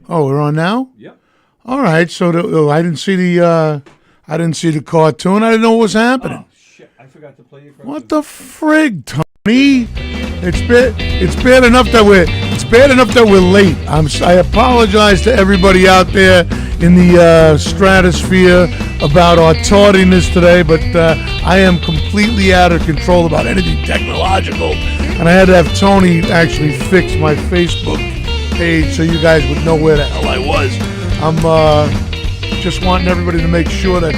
Oh, we're on now? Yep. All right. So I didn't see the cartoon. I didn't know what was happening. Oh shit! I forgot to play your cartoon. What the frig, Tony? It's bad enough that we're late. I apologize to everybody out there in the stratosphere about our tardiness today, but I am completely out of control about anything technological, and I had to have Tony actually fix my Facebook page so you guys would know where the hell I was. I'm just wanting everybody to make sure that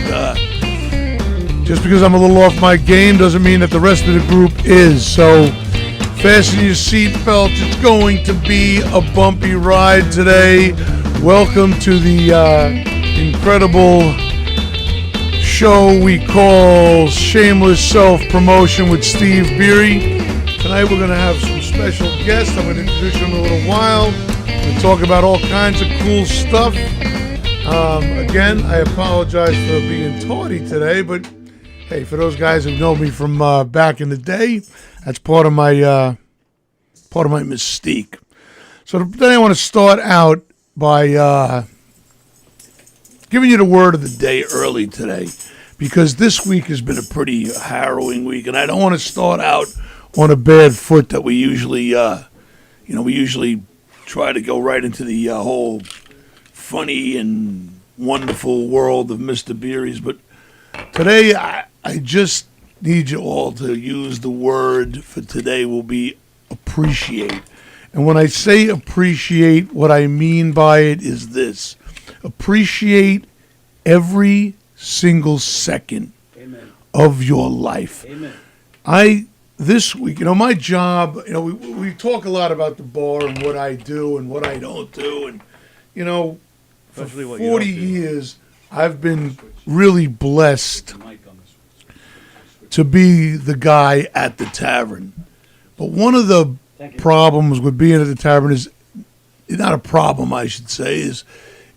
just because I'm a little off my game doesn't mean that the rest of the group is. So fasten your seatbelts. It's going to be a bumpy ride today. Welcome to the incredible show we call Shameless Self-Promotion with Steve Beery. Tonight we're going to have some special guests. I'm going to introduce them in a little while. We'll talk about all kinds of cool stuff. Again, I apologize for being tardy today, but hey, for those guys who know me from back in the day, that's part of my mystique. So today I want to start out by giving you the word of the day early today, because this week has been a pretty harrowing week, and I don't want to start out on a bad foot that we usually try to go right into the whole funny and wonderful world of Mr. Beery's. But today, I just need you all to use the word for today will be appreciate. And when I say appreciate, what I mean by it is this. Appreciate every single second Amen. Of your life. Amen. This week, my job, we talk a lot about the bar and what I do and what I don't do. And, for 40 years, I've been really blessed to be the guy at the tavern. But one of the problems with being at the tavern is, not a problem, I should say,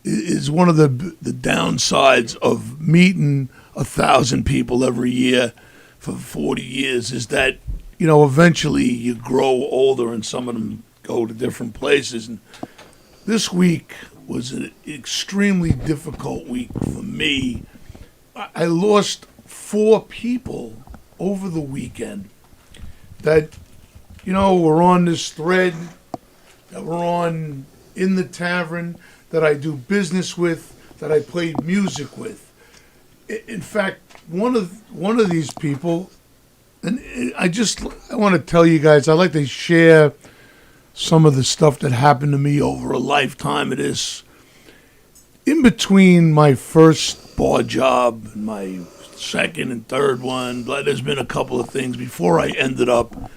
is one of the downsides of meeting 1,000 people every year for 40 years is that, eventually you grow older and some of them go to different places. And this week was an extremely difficult week for me. I lost 4 people over the weekend that, were on this thread, that were on in the tavern, that I do business with, that I played music with. In fact, one of these people, and I want to tell you guys, I like to share some of the stuff that happened to me over a lifetime of this. In between my first bar job and my second and third one, there's been a couple of things before I ended up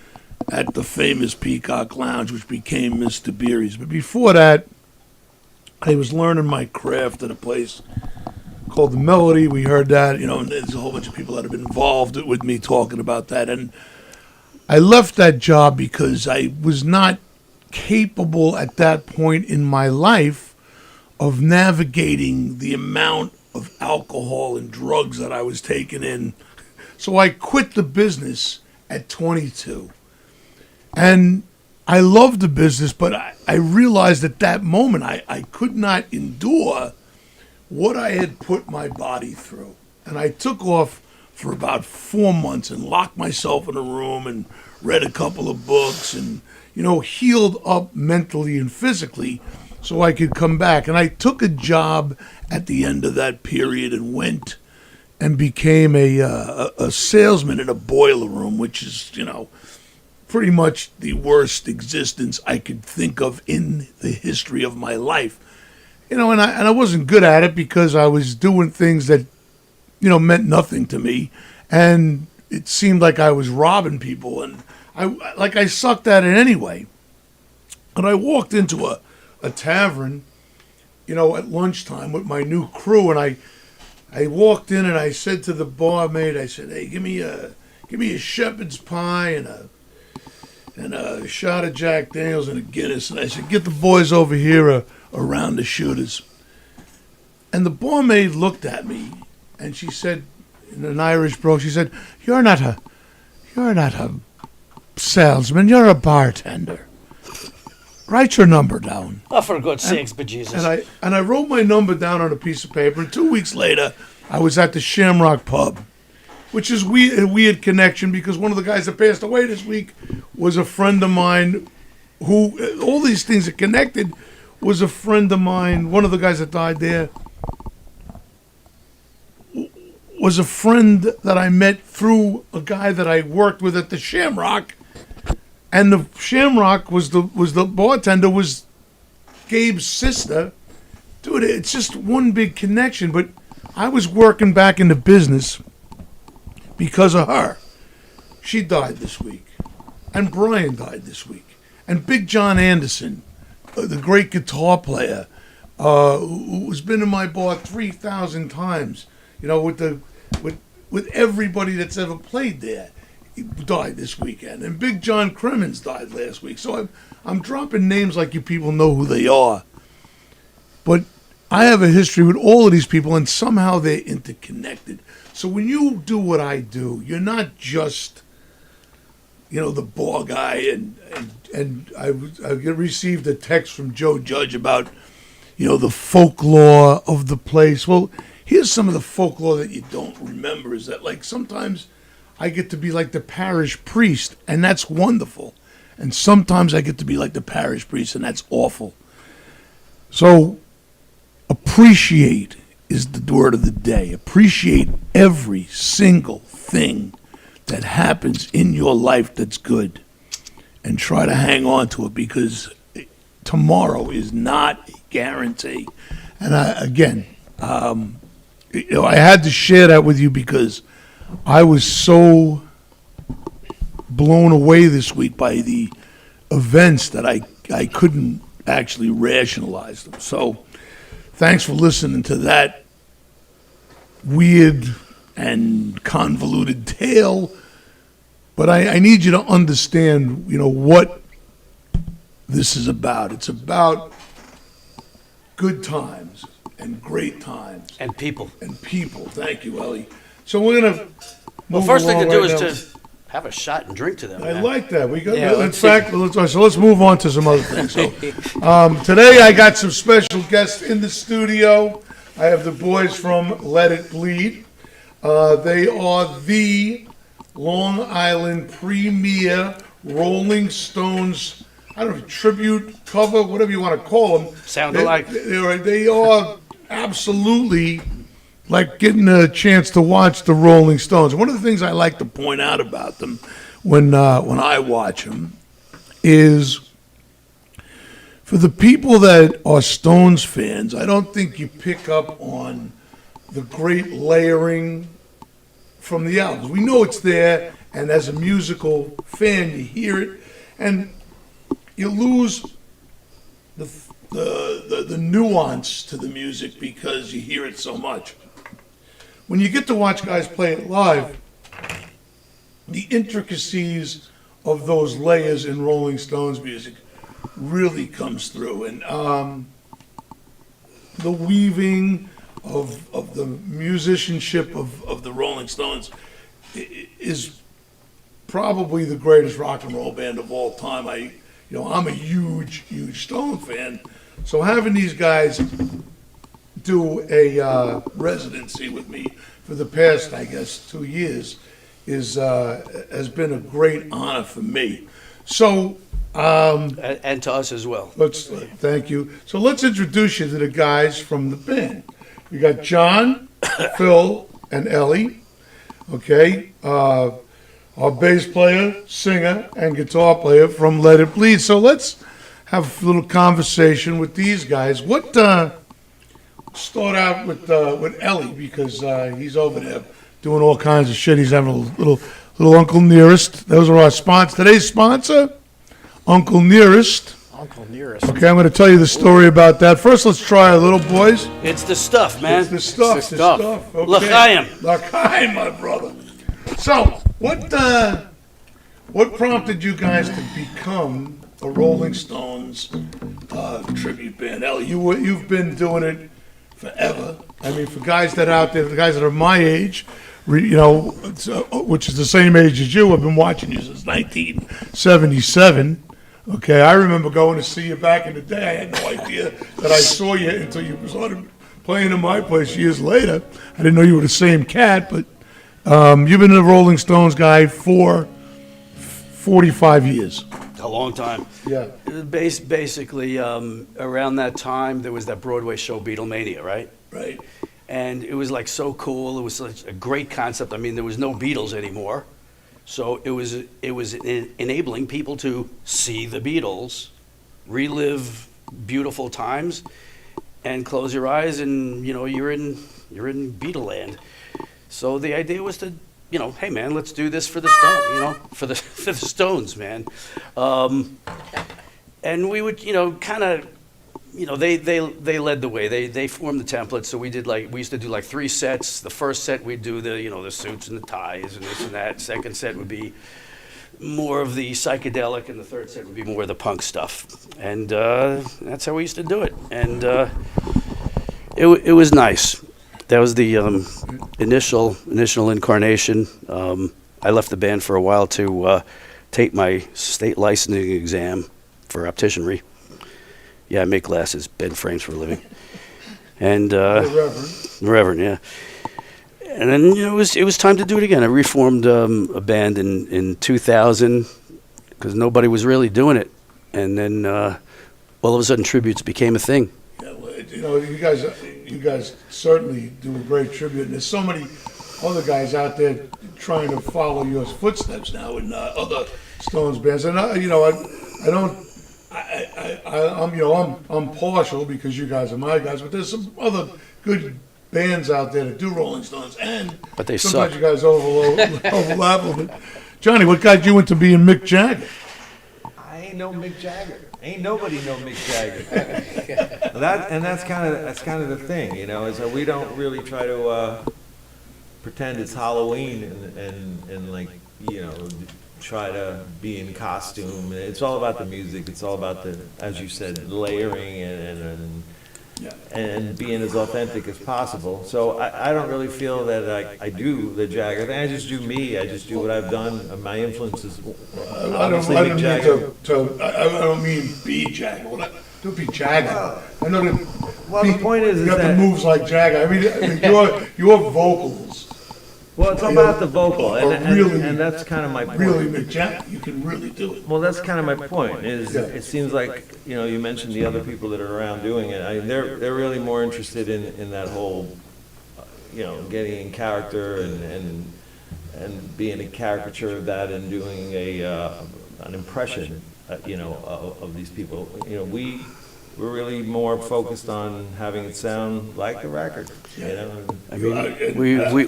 at the famous Peacock Lounge, which became Mr. Beery's. But before that, I was learning my craft at a place called The Melody. We heard that, and there's a whole bunch of people that have been involved with me talking about that. And I left that job because I was not capable at that point in my life of navigating the amount of alcohol and drugs that I was taking in. So I quit the business at 22. And I loved the business, but I realized at that moment I could not endure what I had put my body through. And I took off for about 4 months and locked myself in a room and read a couple of books and, healed up mentally and physically so I could come back. And I took a job at the end of that period and went and became a salesman in a boiler room, which is, pretty much the worst existence I could think of in the history of my life. And I wasn't good at it because I was doing things that, meant nothing to me. And it seemed like I was robbing people. And I sucked at it anyway. And I walked into a tavern, at lunchtime with my new crew. And I walked in and I said to the barmaid, I said, hey, give me a shepherd's pie and a shot of Jack Daniels and a Guinness. And I said, get the boys over here around the shooters. And the barmaid looked at me and she said, in an Irish brogue, she said, you're not a salesman, you're a bartender. write your number down. Oh, for God's sakes, bejesus. And I wrote my number down on a piece of paper. And 2 weeks later, I was at the Shamrock Pub, which is a weird connection because one of the guys that passed away this week was a friend of mine who, all these things are connected, was a friend of mine. One of the guys that died there was a friend that I met through a guy that I worked with at the Shamrock. And the Shamrock was the bartender was Gabe's sister. Dude, it's just one big connection. But I was working back in the business because of her. She died this week. And Brian died this week. And Big John Anderson, the great guitar player, who's been in my bar 3,000 times, you know, with everybody that's ever played there. He died this weekend. And Big John Crimmins died last week. So I'm dropping names like you people know who they are. But I have a history with all of these people, and somehow they're interconnected. So when you do what I do, you're not just, you know, the bar guy. And I received a text from Joe Judge about, you know, the folklore of the place. Well, here's some of the folklore that you don't remember is that, like, sometimes I get to be like the parish priest, and that's wonderful. And sometimes I get to be like the parish priest, and that's awful. So appreciate is the word of the day. Appreciate every single thing that happens in your life that's good, and try to hang on to it, because tomorrow is not a guarantee. And you know, I had to share that with you because I was so blown away this week by the events that I couldn't actually rationalize them. So thanks for listening to that weird and convoluted tale. But I need you to understand, you know, what this is about. It's about good times and great times. And people. And people. Thank you, Ellie. So we're going to Well, first thing to do is to have a shot and drink to them. I man. like that. We got. Yeah, In fact, let's move on to some other things. So, today I got some special guests in the studio. I have the boys from Let It Bleed. They are the Long Island premier Rolling Stones, I don't know, tribute, cover, whatever you want to call them. Sound alike. They are absolutely like getting a chance to watch the Rolling Stones. One of the things I like to point out about them when I watch them is, for the people that are Stones fans, I don't think you pick up on the great layering from the albums. We know it's there, and as a musical fan, you hear it, and you lose the nuance to the music because you hear it so much. When you get to watch guys play it live, the intricacies of those layers in Rolling Stones music really comes through, and the weaving of the musicianship of the Rolling Stones is probably the greatest rock and roll band of all time. I'm a huge Stone fan, so having these guys do a residency with me for the past, I guess, 2 years has been a great honor for me. So. And to us as well. Thank you. So let's introduce you to the guys from the band. We got John, Phil, and Ellie. Okay, our bass player, singer, and guitar player from Let It Bleed. So let's have a little conversation with these guys. Start out with Ellie, because he's over there doing all kinds of shit. He's having a little Uncle Nearest. Those are our sponsors. Today's sponsor, Uncle Nearest. Uncle Nearest. Okay, I'm going to tell you the story about that. First, let's try a little, boys. It's the stuff, man. It's the stuff. It's the stuff. Okay. L'chaim. L'chaim, my brother. So, what prompted you guys to become a Rolling Stones tribute band? Ellie, you've been doing it forever. I mean, for guys that are out there, the guys that are my age, which is the same age as you, I've been watching you since 1977. Okay, I remember going to see you back in the day. I had no idea that I saw you until you started playing in my place years later. I didn't know you were the same cat, but you've been the Rolling Stones guy for 45 years. A long time. Yeah. Basically, around that time, there was that Broadway show Beatlemania, right? Right. And it was like so cool. It was such a great concept. I mean, there was no Beatles anymore. So it was enabling people to see the Beatles, relive beautiful times, and close your eyes, and you're in Beatleland. So the idea was to, hey man, let's do this for the Stones, for the Stones, man. And we would, kind of, they led the way. They formed the template. So we used to do like 3 sets. The first set we'd do the suits and the ties and this and that. Second set would be more of the psychedelic, and the third set would be more of the punk stuff. And that's how we used to do it. And it was nice. That was the initial incarnation. I left the band for a while to take my state licensing exam for opticianry. Yeah, I make glasses, bed frames for a living. And Reverend, yeah. And then it was time to do it again. I reformed a band in 2000 because nobody was really doing it. And then all of a sudden, tributes became a thing. Yeah, well, you guys certainly do a great tribute, and there's so many other guys out there trying to follow your footsteps now in other Stones bands. And I'm partial because you guys are my guys, but there's some other good bands out there that do Rolling Stones, but they sometimes suck. you guys overlap a little bit. Johnny, what got you into being Mick Jagger? I ain't no Mick Jagger. Ain't nobody no Mick Jagger. That's kind of the thing, is that we don't really try to pretend it's Halloween and like try to be in costume. It's all about the music. It's all about the, as you said, layering and being as authentic as possible. So I don't really feel that I do the Jagger thing. I just do me. I just do what I've done. My influences, obviously Mick Jagger. I don't mean be Jagger. Don't be Jagger. I know that. Well, the point is you got that the moves like Jagger. I mean your vocals. Well, it's about the vocal, really, and that's kind of my point. Really, Mick Jagger, you can really do it. Well, that's kind of my point. It seems like you mentioned the other people that are around doing it. They're really more interested in that whole, getting in character and being a caricature of that and doing an impression, of these people. We're really more focused on having it sound like the record. I mean,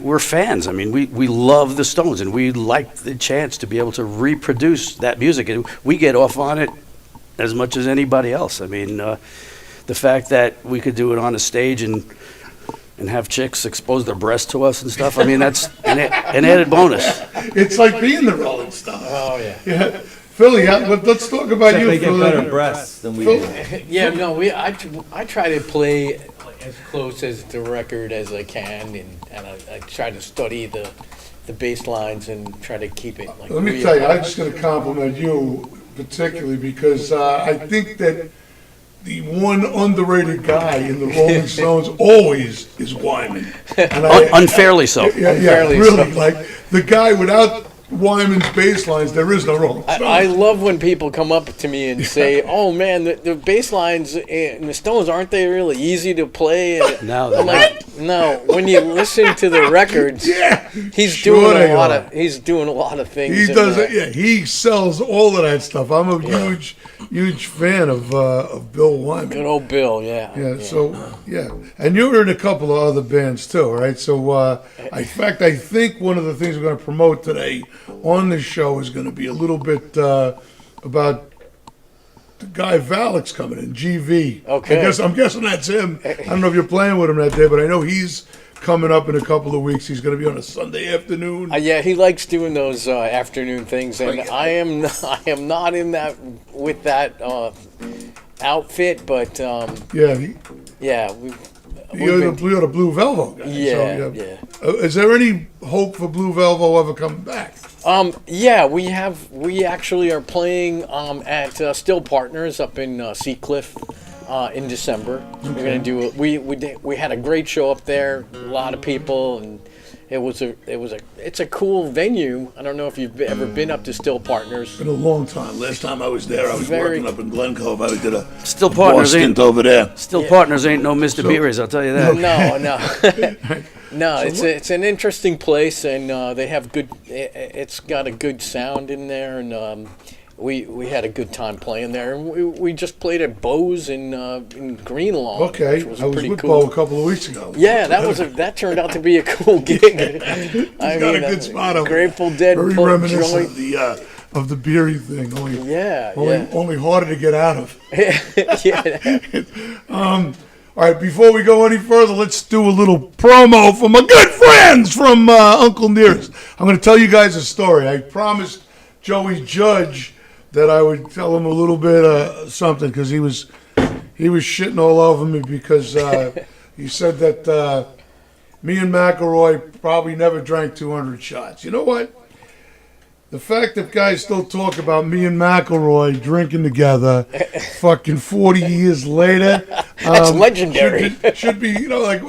we're fans. I mean, we love the Stones, and we like the chance to be able to reproduce that music, and we get off on it as much as anybody else. I mean, the fact that we could do it on a stage and have chicks expose their breasts to us and stuff. I mean, that's an added bonus. It's like being the Rolling Stones. Oh yeah. Yeah. Philly, let's talk about you. They get better breasts than we do. Yeah, no, I try to play as close as the record as I can, and I try to study the bass lines and try to keep it like. Let me tell you, I'm just going to compliment you particularly because I think that the one underrated guy in the Rolling Stones always is Wyman. And Unfairly so. Yeah, Unfairly really. so. Like the guy without Wyman's bass lines, there is no Rolling Stones. I love when people come up to me and say, "Oh man, the bass lines in the Stones, aren't they really easy to play?" And No, I'm like, no. When you listen to the records, Yeah, he's sure doing they a lot are. of things. He in does there. it. Yeah, he sells all of that stuff. I'm a huge fan of Bill Wyman. Good old Bill, yeah. Yeah, so, yeah. And you were in a couple of other bands too, right? So, in fact, I think one of the things we're going to promote today on the show is going to be a little bit about the guy Valek's coming in, GV. Okay. I'm guessing that's him. I don't know if you're playing with him that day, but I know he's coming up in a couple of weeks. He's going to be on a Sunday afternoon. Yeah, he likes doing those afternoon things, and I am not in that with that outfit, but Yeah, you're the Blue Velvo guy. Yeah, So, yeah. Is there any hope for Blue Velvo ever coming back? Yeah, we actually are playing at Still Partners up in Seacliff in December. We're gonna do we had a great show up there, a lot of people, and it's a cool venue. I don't know if you've ever been up to Still Partners. Been a long time. Last time I was there, I was working up in Glen Cove. I did a Still Partners stint over there. Still Partners ain't no Mr. Beery's, I'll tell you that. No. It's an interesting place, and they have good. It's got a good sound in there, and we had a good time playing there. And we just played at Bo's in Greenlawn. Okay, which was I was pretty with cool. Bo a couple of weeks ago. Yeah, that turned out to be a cool gig. I got a good spot over Grateful Dead, Very full reminiscent joint. of the Beery thing. Only harder to get out of. Yeah. All right, before we go any further, let's do a little promo for my good friends from Uncle Nearest. I'm going to tell you guys a story. I promised Joey Judge that I would tell him a little bit something, because he was shitting all over me because he said that me and McElroy probably never drank 200 shots. You know what? The fact that guys still talk about me and McElroy drinking together, fucking 40 years later, That's legendary. Should be, like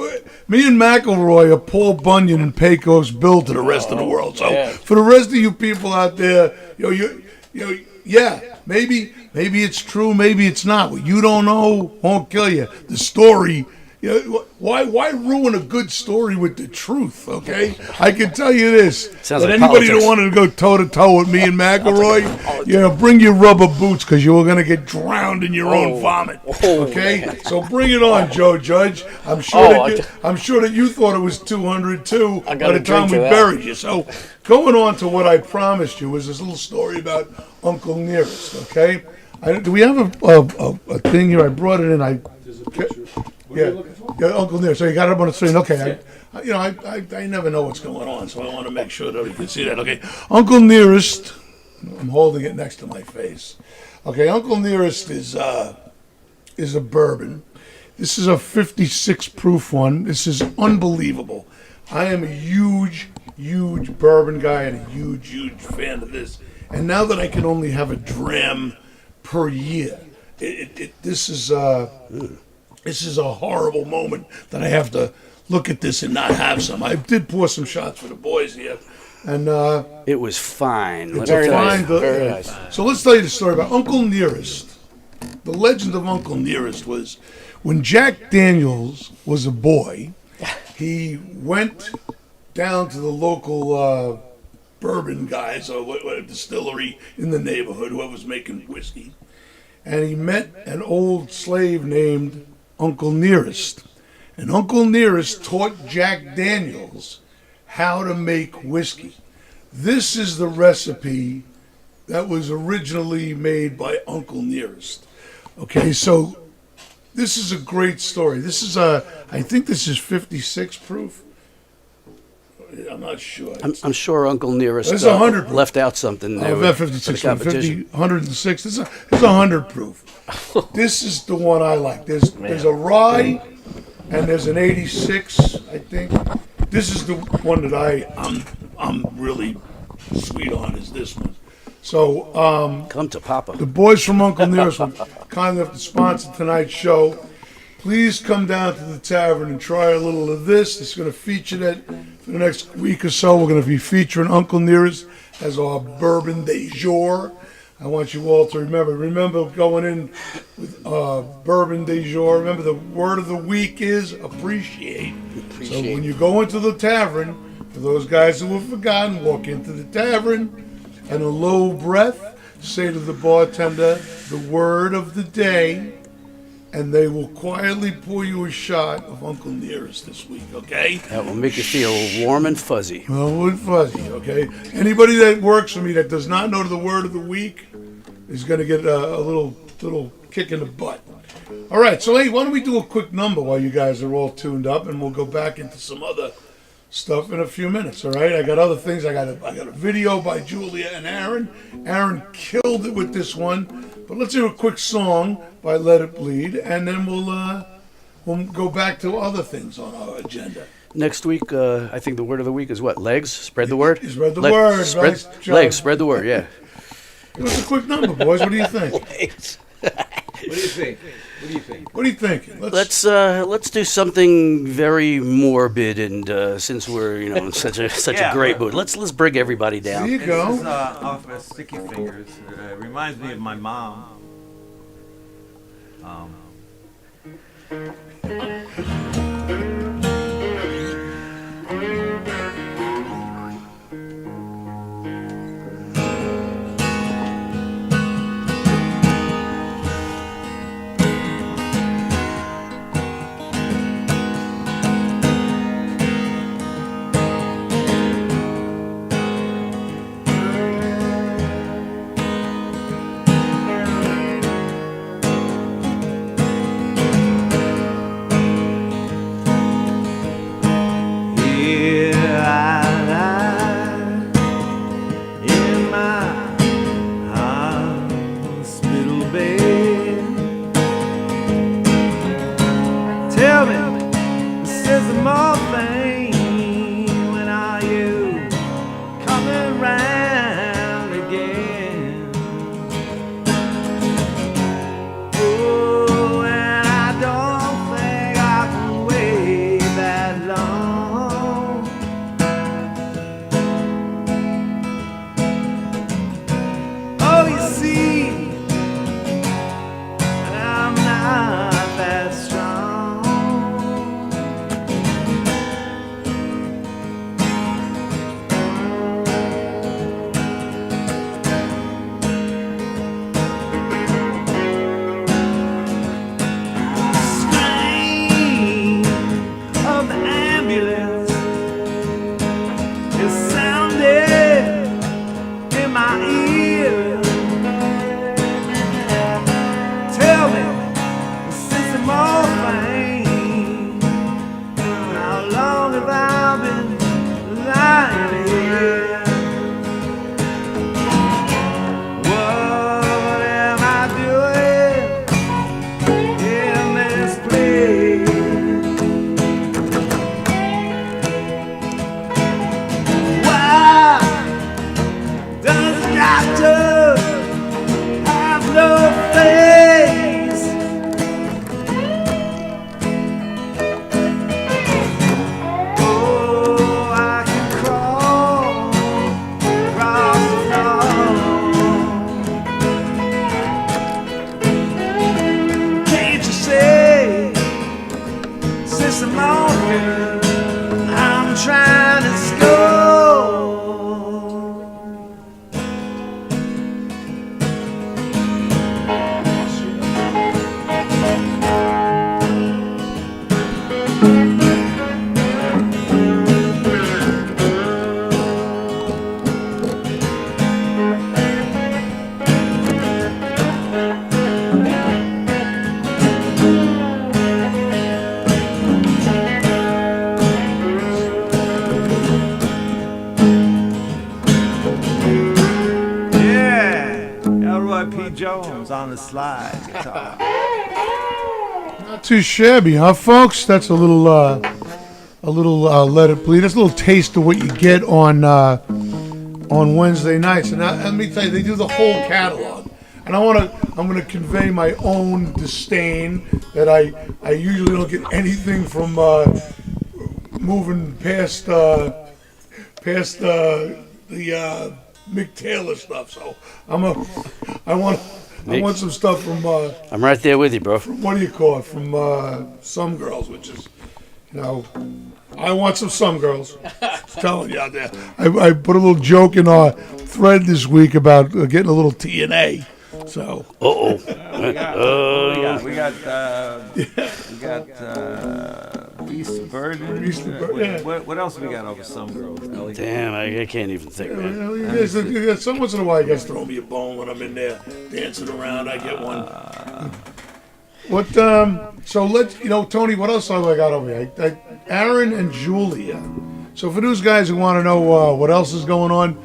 me and McElroy are Paul Bunyan and Pecos Bill to the rest of the world. So for the rest of you people out there, maybe it's true, maybe it's not. What you don't know won't kill you. The story. Why ruin a good story with the truth, okay? I can tell you this. Sounds that like anybody politics. that wanted to go toe-to-toe with me and McElroy, bring your rubber boots, because you were going to get drowned in your own vomit, okay? So bring it on, Joe Judge. I'm sure that you thought it was 200 too by the time we buried you. So going on to what I promised you was this little story about Uncle Nearest, okay? Do we have a thing here? I brought it in. There's a picture. Yeah, Uncle Nearest. So you got it up on the screen. Okay, I never know what's going on, so I want to make sure that you can see that. Okay, Uncle Nearest. I'm holding it next to my face. Okay, Uncle Nearest is a bourbon. This is a 56 proof one. This is unbelievable. I am a huge bourbon guy and a huge fan of this. And now that I can only have a dram per year, this is a horrible moment that I have to look at this and not have some. I did pour some shots for the boys here, and It was fine. it's Let me a tell you. fine. Very nice. So let's tell you the story about Uncle Nearest. The legend of Uncle Nearest was when Jack Daniels was a boy, he went down to the local bourbon guys or what distillery in the neighborhood, whoever was making whiskey, and he met an old slave named Uncle Nearest. And Uncle Nearest taught Jack Daniels how to make whiskey. This is the recipe that was originally made by Uncle Nearest. Okay, so this is a great story. This is I think this is 56 proof. I'm not sure. I'm sure Uncle Nearest It's 100 proof. left out something there. I've got for 56 the proof, competition. 50, 106. It's 100 proof. This is the one I like. There's a rye and there's an 86, I think. This is the one that I'm really sweet on, is this one. So Come to Papa. the boys from Uncle Nearest were kind enough to sponsor tonight's show. Please come down to the tavern and try a little of this. It's going to feature that for the next week or so. We're going to be featuring Uncle Nearest as our bourbon de jour. I want you all to remember going in with bourbon de jour. Remember, the word of the week is appreciate. So when you go into the tavern, for those guys who have forgotten, walk into the tavern and a low breath, say to the bartender the word of the day, and they will quietly pour you a shot of Uncle Nearest this week, okay? That will make you feel warm and fuzzy. Well, and fuzzy, okay? Anybody that works for me that does not know the word of the week is going to get a little kick in the butt. All right, so hey, why don't we do a quick number while you guys are all tuned up, and we'll go back into some other stuff in a few minutes, all right? I got other things. I got a video by Julia and Aaron. Aaron killed it with this one. But let's hear a quick song by Let It Bleed, and then we'll go back to other things on our agenda. Next week, I think the word of the week is what? Legs? Spread the word? Spread the word. Nice job. Legs, spread the word, yeah. Give us a quick number, boys. What do you think? Legs. What do you think? What do you think? What are you thinking? Let's do something very morbid, and since we're in such a great mood, let's bring everybody There down. you This go. is off of Sticky Fingers. It reminds me of my mom. Here I lie in my hospital bed. Tell me, says the morphine, when are you coming round again? Oh, and I don't think I can wait that long. Oh, you see, I'm not that strong. Scream of the ambulance is sounding in my ear. Tell me, since the morphine, how long have I been lying here? What am I doing in this place? Why does the doctor have no face? Oh, I can crawl across the floor. Can't you say, since the morning I'm trying to score? Yeah, Elroy P. Jones on the slide guitar. Not too shabby, huh, folks? That's a little Let It Bleed. That's a little taste of what you get on Wednesday nights. And let me tell you, they do the whole catalog. And I'm gonna convey my own disdain that I usually don't get anything from moving past the Mick Taylor stuff. So I want some stuff from I'm right there with you, bro. what do you call it? From Some Girls, which is, I want some Girls. Just telling you out there. I put a little joke in our thread this week about getting a little TNA. So. We got Beast of Burden. Beast of Burden, yeah. What else we got over Some Girls, Ellie? Damn, I can't even think, man. Some once in a while, you guys throw me a bone when I'm in there dancing around. I get one. What? So let's, Tony. What else have I got over here? Aaron and Julia. So for those guys who want to know what else is going on,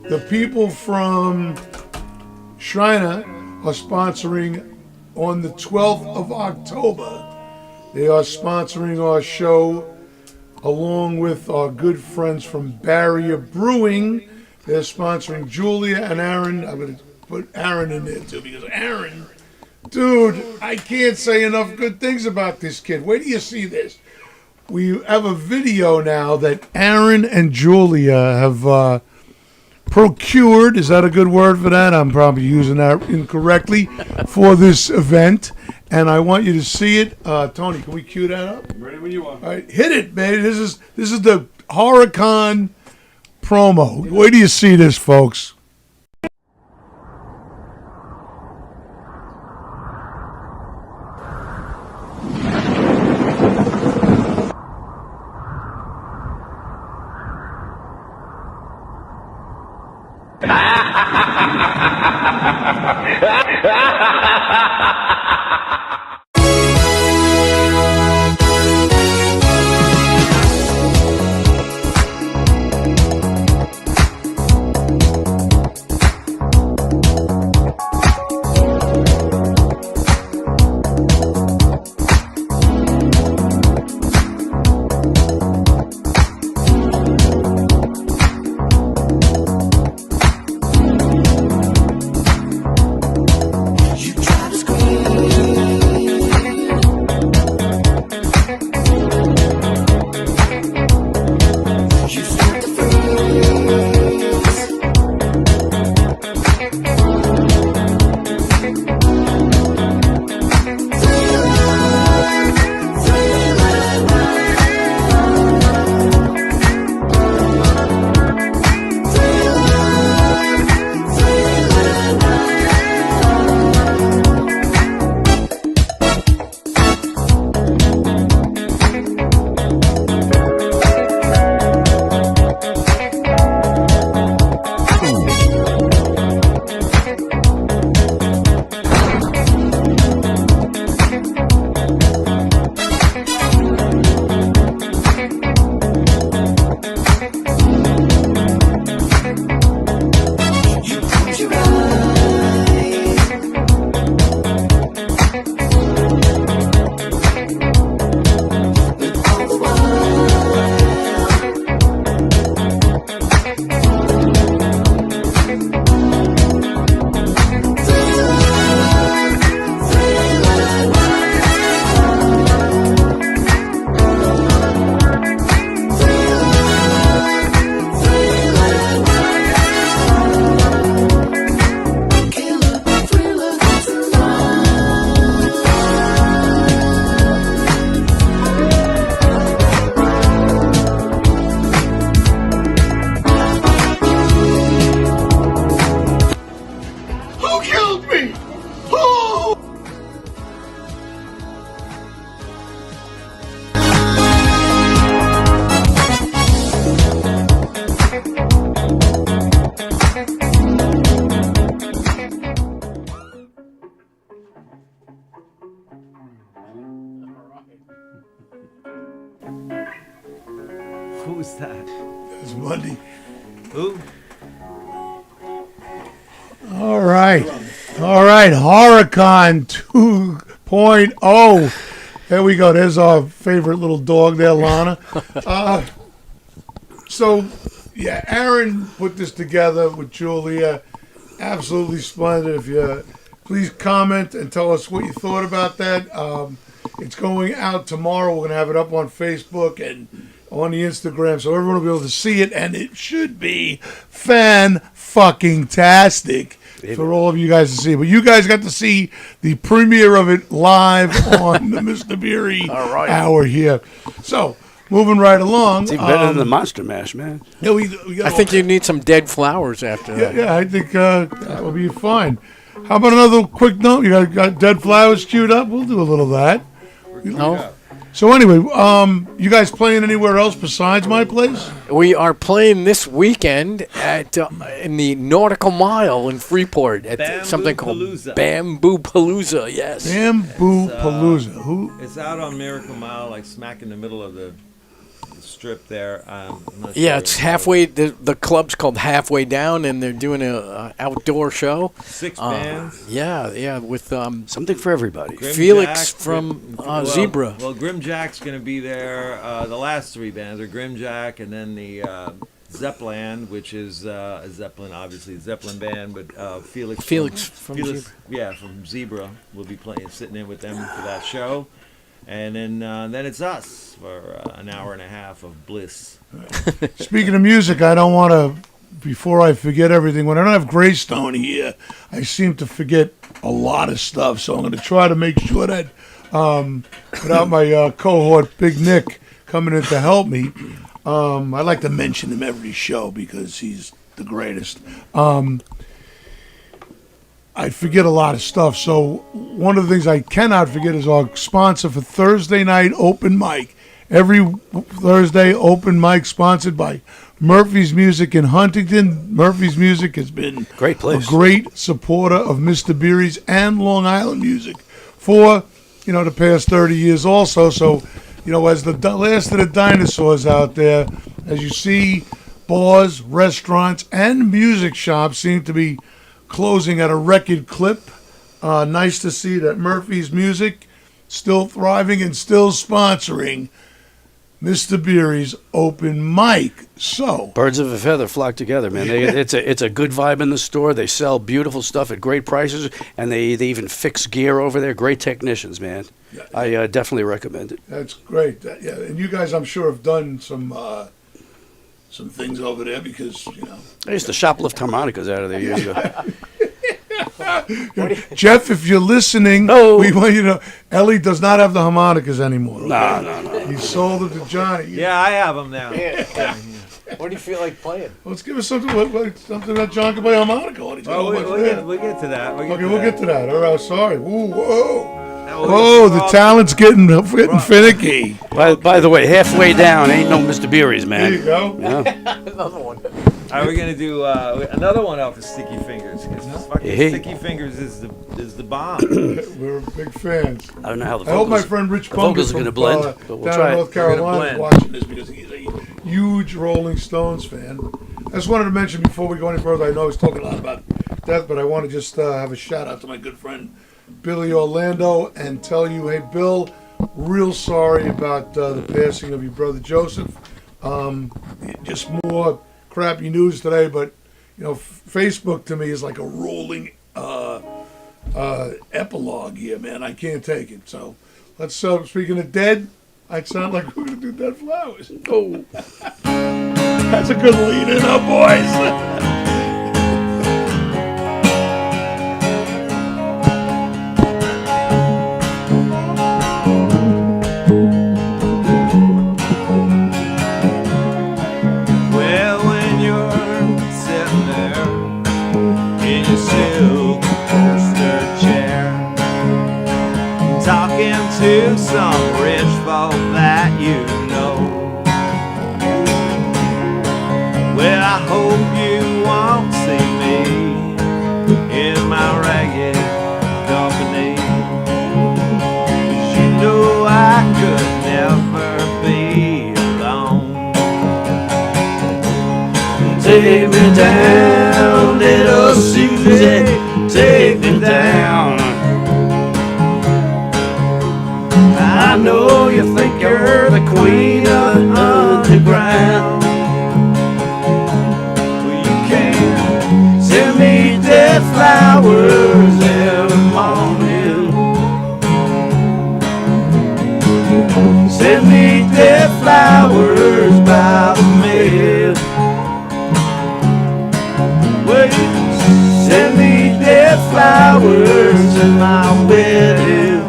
the people from Shriner are sponsoring on the 12th of October. They are sponsoring our show along with our good friends from Barrier Brewing. They're sponsoring Julia and Aaron. I'm going to put Aaron in there too because Aaron, dude, I can't say enough good things about this kid. Wait till you see this. We have a video now that Aaron and Julia have procured. Is that a good word for that? I'm probably using that incorrectly for this event. And I want you to see it. Tony, can we cue that up? Ready when you are. All right, hit it, man. This is the HorrorCon promo. Wait till you see this, folks. Who's that? It's Monday. Who? All right. HorrorCon 2.0. There we go. There's our favorite little dog there, Lana. So, yeah, Aaron put this together with Julia. Absolutely splendid. If you please comment and tell us what you thought about that. It's going out tomorrow. We're going to have it up on Facebook and on the Instagram, so everyone will be able to see it, and it should be fan-fucking-tastic for all of you guys to see. But you guys got to see the premiere of it live on the Mr. Beery Hour here. So, moving right along. It's even better than the Monster Mash, man. Yeah, I think you need some dead flowers after that. Yeah, I think that will be fine. How about another quick note? You got dead flowers queued up? We'll do a little of that. No? So anyway, you guys playing anywhere else besides my place? We are playing this weekend at in the Nautical Mile in Freeport at something called Bamboo Palooza. Yes. Bamboo Palooza. Who? It's out on Miracle Mile, like smack in the middle of the strip there. I'm not Yeah, sure. it's halfway. The club's called Halfway Down, and they're doing a outdoor show. 6 bands. Yeah, with Something for everybody. Grim Felix Jack, from well, Zebra. Well, Grim Jack's going to be there. The last 3 bands are Grim Jack, and then the Zeppelin, which is a Zeppelin, obviously a Zeppelin band, but Felix From Felix, Zebra. yeah, from Zebra will be playing, sitting in with them for that show, and then it's us for an hour and a half of bliss. Speaking of music, I don't want to, before I forget everything, when I don't have Greystone here, I seem to forget a lot of stuff. So I'm going to try to make sure that without my cohort, Big Nick, coming in to help me, I like to mention him every show because he's the greatest. I forget a lot of stuff. So one of the things I cannot forget is our sponsor for Thursday night open mic. Every Thursday open mic sponsored by Murphy's Music in Huntington. Murphy's Music has been Great place. a great supporter of Mr. Beery's and Long Island music for, the past 30 years also. So, as the last of the dinosaurs out there, as you see, bars, restaurants, and music shops seem to be closing at a record clip. Nice to see that Murphy's Music still thriving and still sponsoring Mr. Beery's open mic. So Birds of a feather flock together, man. It's a good vibe in the store. They sell beautiful stuff at great prices, and they even fix gear over there. Great technicians, man. I definitely recommend it. that's great. Yeah, and you guys, I'm sure, have done some things over there because I used to shoplift harmonicas out of there years ago. Jeff, if you're listening, No. we want you to know Ellie does not have the harmonicas anymore. Okay? No. He sold it to Johnny. Yeah, I have them now. What do you feel like playing? Let's give us something that John can play harmonica on. He's got a Oh, whole bunch we'll there. get to that. Okay, we'll get to that. All right, sorry. Ooh, whoa. We'll Whoa, get the to talent's getting finicky. By the way, halfway down ain't no Mr. Beery's, There you man. go. Yeah. Another one. Are we gonna do another one off of Sticky Fingers? Because fucking Hey. Sticky Fingers is the bomb. We're big fans. I don't know how the I hope my vocals. friend Rich the Bunker vocals are from gonna blend, but we'll down try in it. North We're gonna Carolina is blend. watching this because he's a huge Rolling Stones fan. I just wanted to mention before we go any further, I know he's talking a lot about death, but I want to just have a shout out to my good friend Billy Orlando and tell you, hey Bill, real sorry about the passing of your brother Joseph. Just more crappy news today, but Facebook to me is like a rolling epilogue here, man. I can't take it. So let's. Speaking of dead, I sound like we're gonna do Dead Flowers. Oh. That's a good lead in, boys. Well, when you're sitting there in your silk poster chair, talking to some rich folk that you know. Well, I hope you won't see me in my ragged company, 'cause you know I could never be alone. Take me down, little Susie, take me down. I know you think you're the queen of the underground. Well, you can send me dead flowers every morning. Send me dead flowers by the mail. Well, you send me dead flowers to my wedding,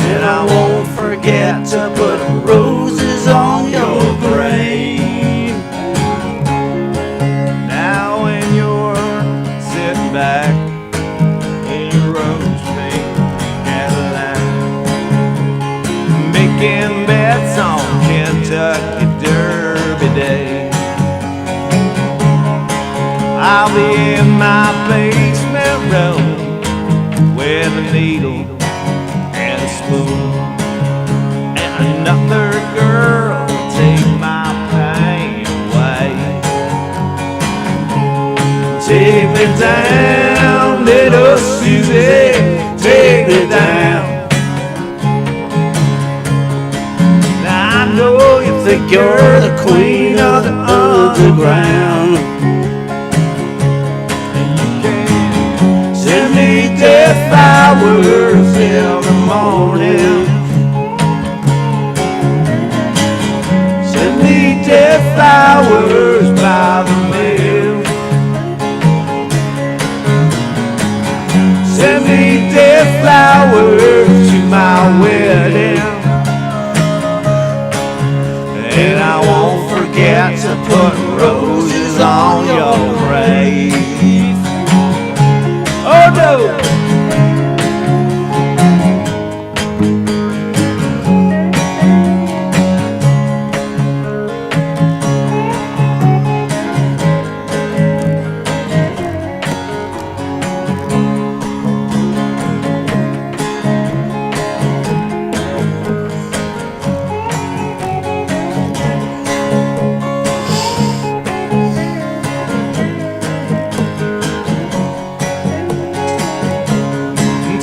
and I won't forget to put roses on your grave. Now when you're sitting back in your rose pink Cadillac, making bets on Kentucky Derby Day, I'll be in my basement room with a needle and a spoon and a Another girl take my pain away. Take me down, little Susie, take me down. Now I know you think you're the queen of the underground. And you can send me death flowers in the morning. Send me death flowers by the mail. Send me death flowers to my wedding. And I won't forget to put roses on your grave. Oh no!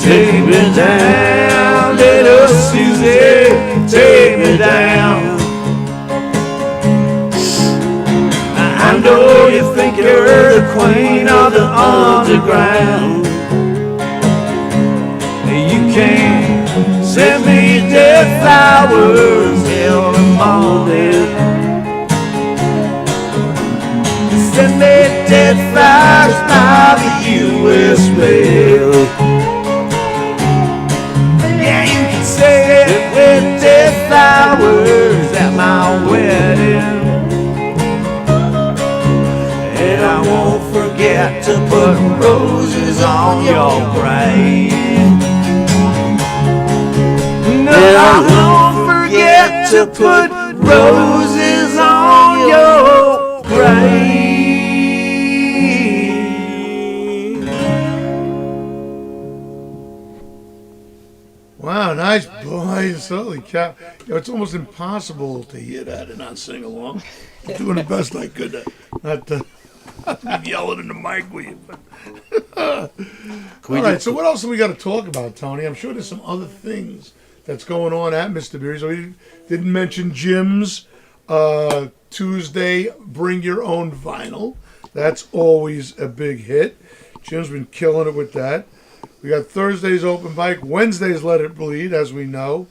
Take me down, little Susie, take me down. I know you think you're the queen of the underground. You can send me death flowers in the morning. Send me death flowers by the U.S. mail. Say it with death flowers at my wedding. And I won't forget to put roses on your grave. No, I won't forget to put roses on your grave. Wow, nice boys. Holy cow. You know, it's almost impossible to hear that and not sing along. I'm doing the best I could not to be yelling in the mic with you. All right, so what else have we got to talk about, Tony? I'm sure there's some other things that's going on at Mr. Beery's. We didn't mention Jim's Tuesday Bring Your Own Vinyl. That's always a big hit. Jim's been killing it with that. We got Thursday's open mic, Wednesday's Let It Bleed, as we know.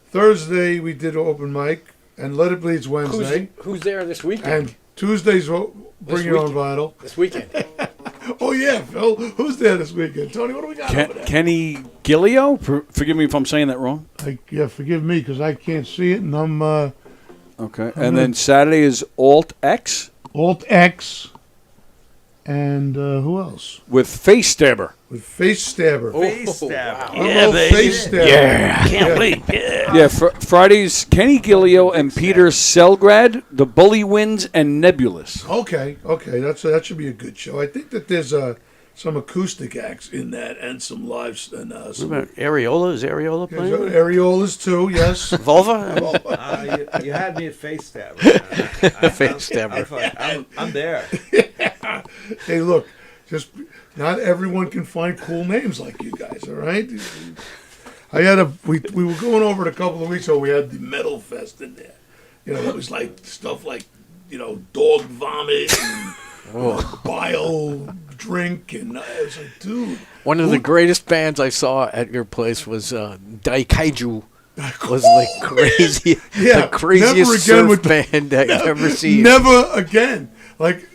Thursday we did open mic, and Let It Bleed's Wednesday. Who's there this weekend? And Tuesday's Bring Your Own Vinyl. This weekend. Oh yeah, Phil. Who's there this weekend? Tony, what do we got over there? Kenny Gillio? Forgive me if I'm saying that wrong. Yeah, forgive me, because I can't see it, and I'm... Okay, and then Saturday is Alt X? Alt X. And who else? With Face Stabber. With Face Stabber. Face Stabber. Yeah, baby. Face Stabber. Yeah. Can't wait. Yeah. Yeah, Friday's Kenny Gillio and Peter Selgrad, The Bully Winds, and Nebulous. Okay. That should be a good show. I think that there's some acoustic acts in that and some live and What some about Areola? Is Areola playing? areolas too. Yes. Vulva? You had me at Face Stabber. Face Stabber. I'm there. Hey, look, just not everyone can find cool names like you guys. All right. We were going over it a couple of weeks ago. We had the Metal Fest in there. You know, it was like stuff like, you know, dog vomit and bile drink, and I was like, dude. One of the greatest bands I saw at your place was Daikaiju. Was like crazy, Yeah, the craziest surf band I've ever seen. Never again. Like,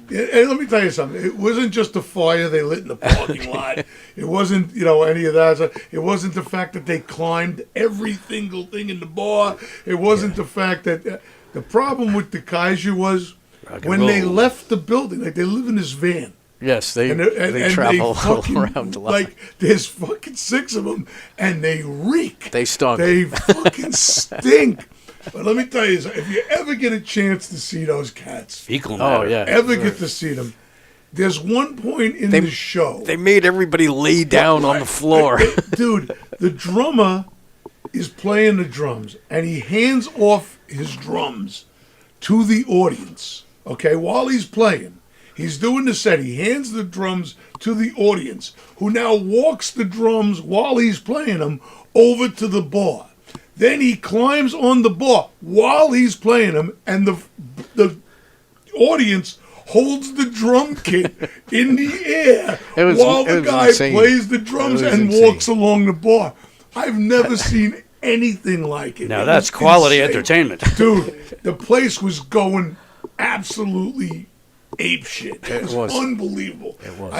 and let me tell you something. It wasn't just the fire they lit in the parking lot. It wasn't, you know, any of that. It wasn't the fact that they climbed every single thing in the bar. It wasn't the fact that the problem with the Kaiju was when they left the building. Like, they live in this van. Yes, they and travel fucking, around a lot. Like, there's fucking 6 of them, and they reek. They stunk. They fucking stink. But let me tell you, if you ever get a chance to see those cats, Fecal matter. Oh yeah. ever get to see them, there's one point in the show. They made everybody lay down on the floor. Dude, the drummer is playing the drums, and he hands off his drums to the audience, okay, while he's playing. He's doing the set. He hands the drums to the audience, who now walks the drums while he's playing them over to the bar. Then he climbs on the bar while he's playing them, and the audience holds the drum kit in the air while the guy plays the drums and walks along the bar. I've never seen anything like it. Now that's quality entertainment. Dude, the place was going absolutely apeshit. It was unbelievable. It was.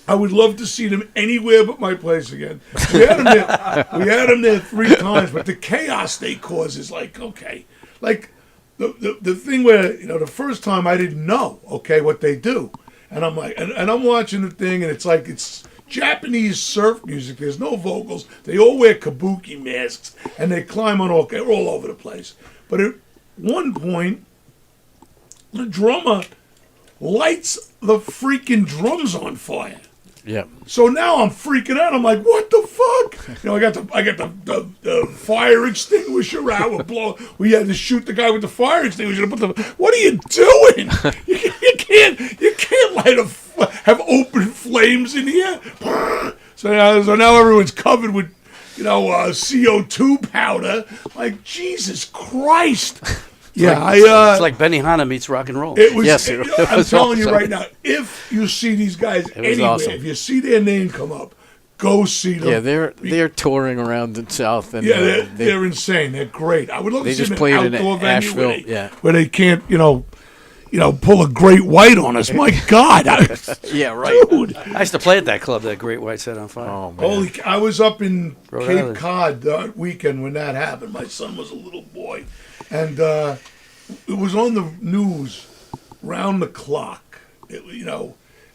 I would love to see them anywhere but my place again. We had them there 3 times, but the chaos they cause is like, okay. Like, the thing where, the first time I didn't know, okay, what they do. And I'm like, and I'm watching the thing, and it's like, it's Japanese surf music. There's no vocals. They all wear kabuki masks, and they climb on they're all over the place. But at one point, the drummer lights the freaking drums on fire. Yeah. So now I'm freaking out. I'm like, what the fuck? I got the fire extinguisher out. We had to shoot the guy with the fire extinguisher. What are you doing? You can't have open flames in here. So now everyone's covered with, CO2 powder. Like, Jesus Christ. It's like Benihana meets rock and roll. It was. Yes, I'm telling you right now. If you see these guys anywhere, awesome. if you see their name come up, go see them. Yeah, they're touring around the South, and they're insane. They're great. I would love to see them played in an outdoor in venue Asheville. where they can't, pull a great white on us. My God. Yeah, right. Dude. I used to play at that club that Great White set on fire. Oh man. I was up in Rhode Cape Island. Cod that weekend when that happened. My son was a little boy. And it was on the news round the clock, and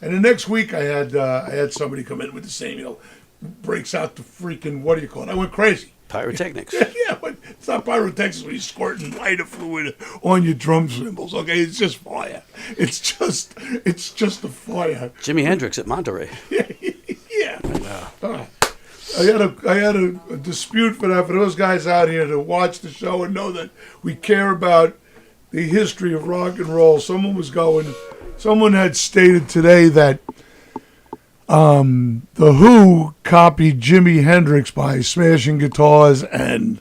the next week I had somebody come in with the same, breaks out the freaking, what do you call it? I went crazy. Pyrotechnics. Yeah, but it's not pyrotechnics when you're squirting lighter fluid on your drum cymbals. Okay, it's just fire. It's just a fire. Jimi Hendrix at Monterey. Yeah. I had a dispute for those guys out here to watch the show and know that we care about the history of rock and roll. Someone had stated today that the Who copied Jimi Hendrix by smashing guitars and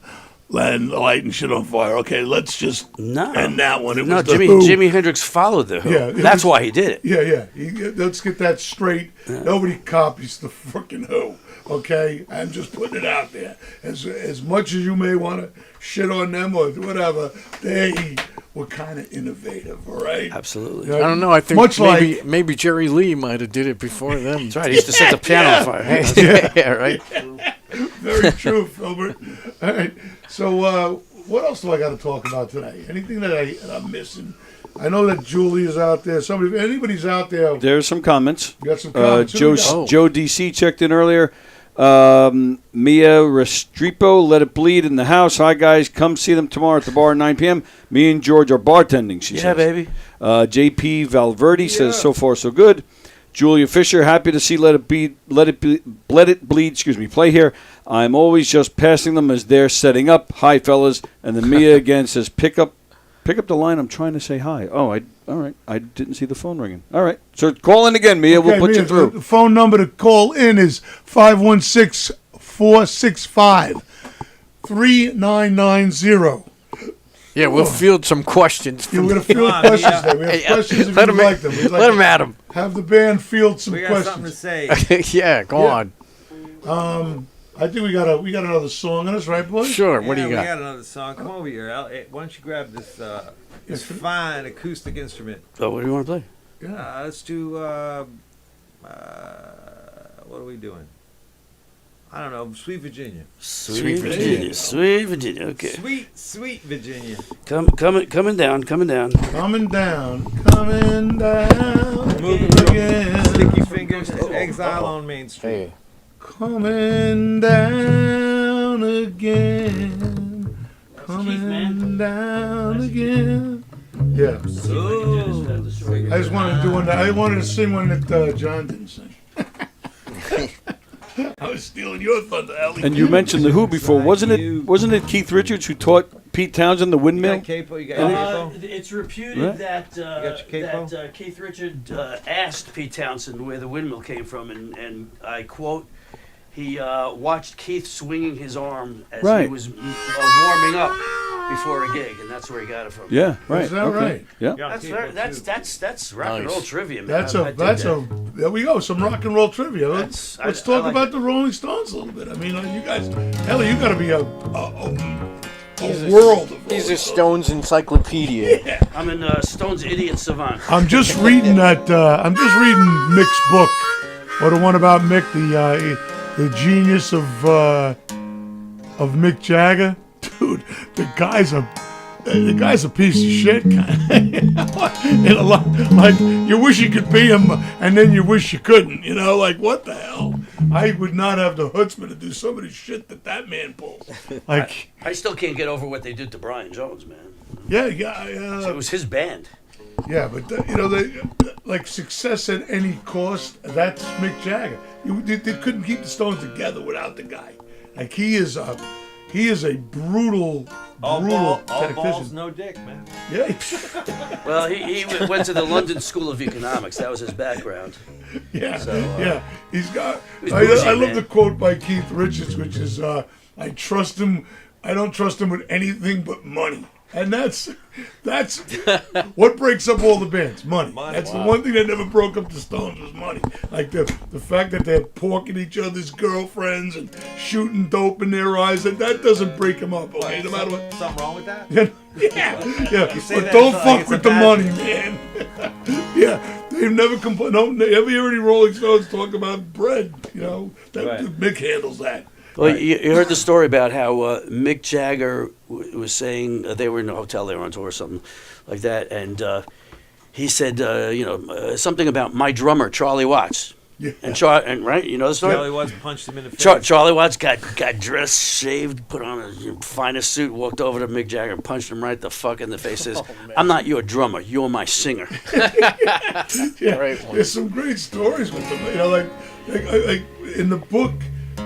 lighting shit on fire. Okay, let's just end that one. It was the Who. Jimi Hendrix followed the Who. Yeah, That's why he did it. Yeah. Let's get that straight. Yeah. Nobody copies the freaking Who. Okay, I'm just putting it out there. As much as you may want to shit on them or whatever, they were kind of innovative. All right. Absolutely. I don't know. I think maybe Jerry Lee might have did it before them. That's right. He used to set the piano on fire. Yeah, right. Very true, Filbert. All right. So, what else do I got to talk about today? Anything that I'm missing? I know that Julie's out there. If anybody's out there, There's some comments. You got some comments. Joe DC checked in earlier. Mia Restrepo, Let It Bleed in the house. Hi, guys. Come see them tomorrow at the bar at 9 p.m. Me and George are bartending, she says. Yeah, baby. JP Valverde says, so far, so good. Julia Fisher, happy to see Let It Bleed, play here. I'm always just passing them as they're setting up. Hi, fellas. And then Mia again says, pick up the line. I'm trying to say hi. Oh, all right. I didn't see the phone ringing. All right. So call in again, Mia. We'll put you through. The phone number to call in is 516-465-3990. Yeah, we'll field some questions. We're going to field questions there. We have questions if you like them. Let them at them. Have the band field some We got questions. something to say. Yeah, go on. I think we got another song on us, right, boys? Sure. What do you We got? got another song. Come over here. Why don't you grab this fine acoustic instrument? Oh, what do you want to play? Let's do, what are we doing? I don't know, Sweet Virginia. Sweet Virginia. Sweet Virginia. Okay. Sweet Virginia. Coming down. Coming down. Moving again. Sticky Fingers to Exile on Main Street. Hey. Coming down again. Coming down again. Yeah. I just wanted to do one. I wanted to sing one that John didn't sing. was stealing your thunder, Ellie. And you mentioned the Who before, wasn't it Keith Richards who taught Pete Townsend the You windmill? got capo? You got capo? It's reputed Right. that your capo? Keith Richards asked Pete Townsend where the windmill came from, and I quote, he watched Keith swinging his arm as he Right. was warming up before a gig, and that's where he got it from. Yeah, right. Is that okay. right? Yeah. That's rock and roll trivia, man. That's I dig that. there we go, some rock and roll trivia. That's- Let's I talk like about it. the Rolling Stones a little bit. I mean, you guys, Ellie, you got to be a world of He's Rolling a Stones. Stones encyclopedia. I'm in Stone's Idiot Savant. I'm just reading that. I'm just reading Mick's book, or the one about Mick, the genius of Mick Jagger. Dude, the guy's a piece of shit, kind of. And a lot, like you wish you could be him, and then you wish you couldn't. You know, like what the hell? I would not have the chutzpah to do some of the shit that man pulls. Like, I still can't get over what they did to Brian Jones, man. yeah. It was his band. Yeah, but like success at any cost. That's Mick Jagger. They couldn't keep the Stones together without the guy. Like he is a brutal All tactician. balls, no dick, man. Yeah, Well, he went to the London School of Economics. That was his background. yeah, So, yeah. He's got. he's bougie, I love man. the quote by Keith Richards, which is, "I trust him. I don't trust him with anything but money." And that's what breaks up all the bands. Money. That's the one thing that never broke up the Stones was money. Like the fact that they're porking each other's girlfriends and shooting dope in their eyes. That doesn't break them up. Okay, no matter what. Something wrong with that? Yeah. say But that don't like fuck it's with a the bad money, thing. man. Yeah, they've never complained. No, ever hear any Rolling Stones talk about bread? You know, Right. Mick handles that. Well, you heard the story about how Mick Jagger was saying they were in a hotel, they were on tour or something like that, and he said, something about my drummer, Charlie Watts. Yeah. And right, you know the story? Charlie Watts punched him in the face. Charlie Watts got dressed, shaved, put on a finest suit, walked over to Mick Jagger and punched him right the fuck in the face. Says, "I'm not your drummer, you're my singer." Yeah, Great one. there's some great stories with them. You know, like in the book,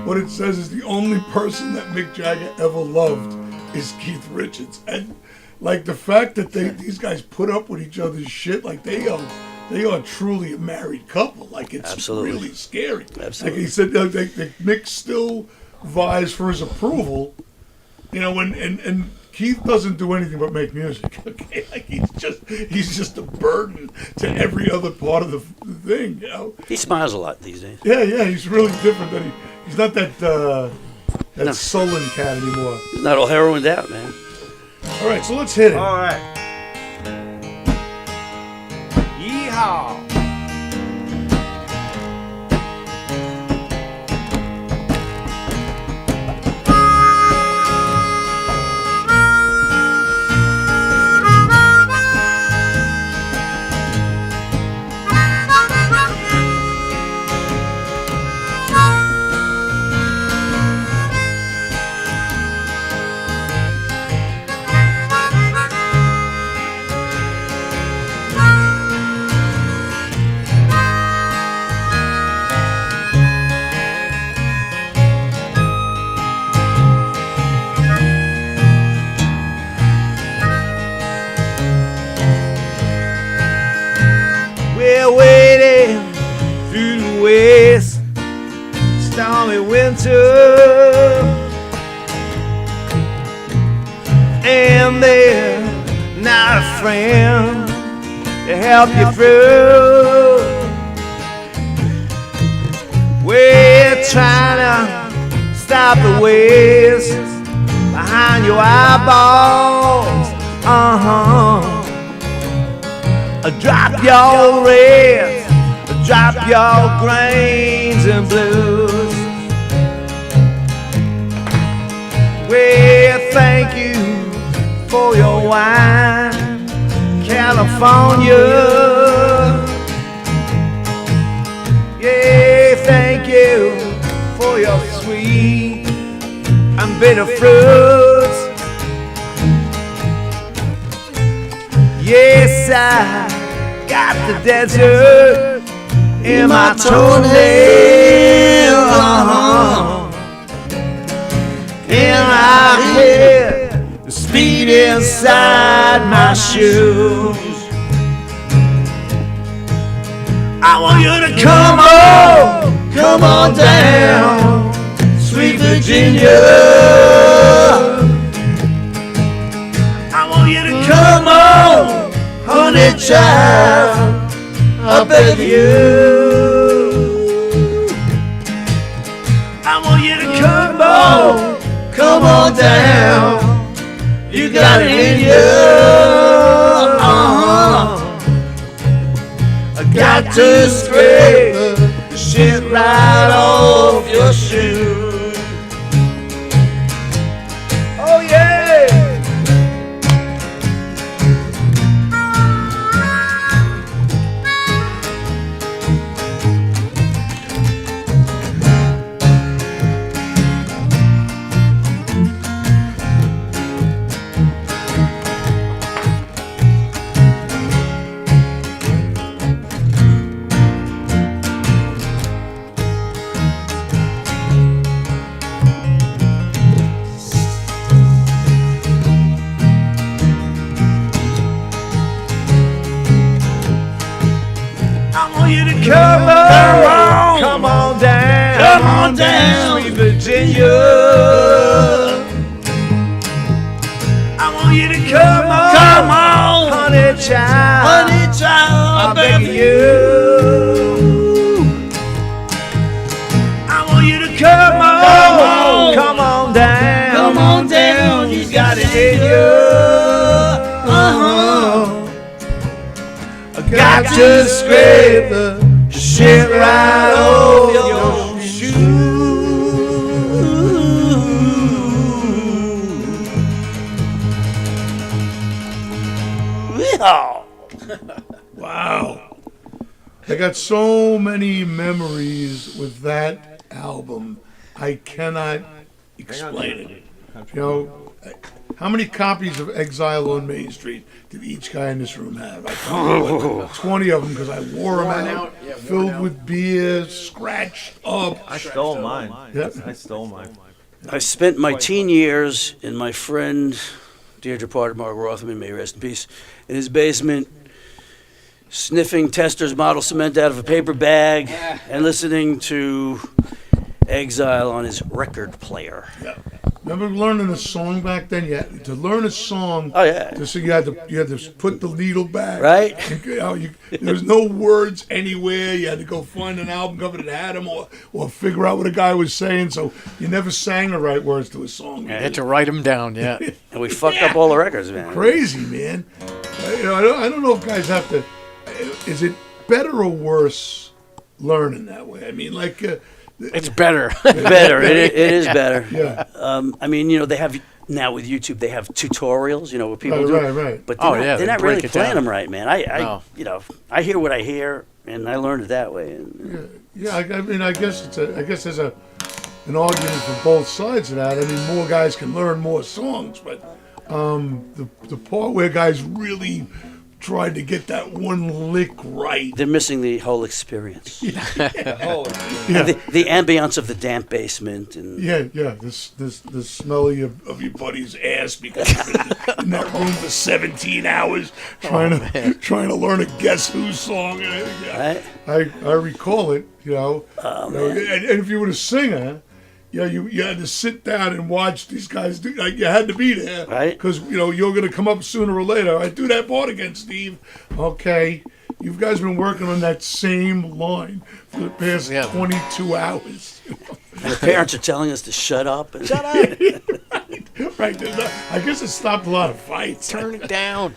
what it says is the only person that Mick Jagger ever loved is Keith Richards, and like the fact that these guys put up with each other's shit, like they are truly a married couple. Like it's Absolutely. really scary. Absolutely. Like he said, Mick still vies for his approval. You know, and Keith doesn't do anything but make music. Okay, like he's just a burden to every other part of the thing. You know. He smiles a lot these days. Yeah, he's really different. He's not that No. sullen cat anymore. He's not all heroined out, man. All right, so let's hit it. All right. Yeehaw. We're waiting through the west, stormy winter, and they're not a friend to help you through. We're trying to stop the waves behind your eyeballs. Drop your reds, drop your grains and blues. We thank you for your wine, California. Yeah, thank you for your sweet and bitter fruits. Yes, I got the desert in my toenail. inside my shoes. I want you to come on down, sweet Virginia. I want you to come on, honey child, I beg you. I want you to come on down. You got it in you. I got to scrape the shit right off your shoes. Oh yeah. Come on down, sweet Virginia. I want you to come on, honey child, I beg you. I want you to come on down, you got it in you. I got to scrape the shit right off your shoes. Wow. I got so many memories with that album. I cannot explain it. You know, how many copies of Exile on Main Street did each guy in this room have? I probably 20 of them because I wore them out, filled with beer, scratched up. I stole mine. Yeah. I stole mine. I spent my teen years in my friend, dear departed Mark Rothman, may he rest in peace, in his basement, sniffing Tester's model cement out of a paper bag and listening to Exile on his record player. Yeah. Remember learning a song back then? To learn a song, Oh, yeah. to sing, you had to put the needle back. Right. There was no words anywhere. You had to go find an album cover that had them, or figure out what a guy was saying. So you never sang the right words to a song. I had to write them down, yeah. And we fucked up all the records, man. Crazy, man. I don't know if guys have to. Is it better or worse learning that way? I mean, like. It's better. Better. It is better. Yeah. I mean, they have now with YouTube, they have tutorials, what people do. Right. But Oh, they're yeah, not, they're they not break really it playing down. them right, man. No. I hear what I hear, and I learned it that way. Yeah. I mean, I guess there's an argument for both sides of that. I mean, more guys can learn more songs, but the part where guys really tried to get that one lick right. They're missing the whole experience. Yeah. The ambience of the damp basement and Yeah. The smell of your buddy's ass because you've been in that room for 17 hours trying to learn a Guess Who song. right? I recall it. Oh, man. And if you were a singer, you had to sit down and watch these guys do. Like, you had to be there, Right. Because you're going to come up sooner or later. I do that part again, Steve. Okay, you guys been working on that same line for the past 22 hours. The parents are telling us to shut up. And shut up. Right. I guess it stopped a lot of fights. Turn it down.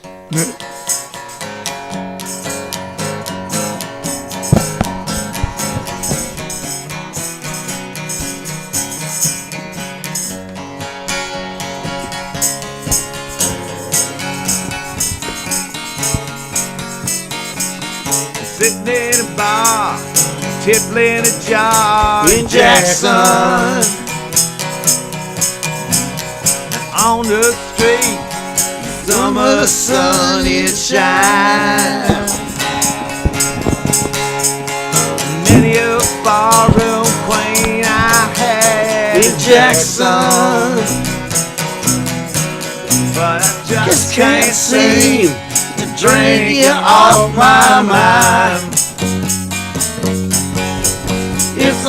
Sitting in a bar, tippling a jar in Jackson. And on the street, summer sun it shines. Many a barroom queen I had in Jackson. but I Just can't seem to drink you off my mind. It's a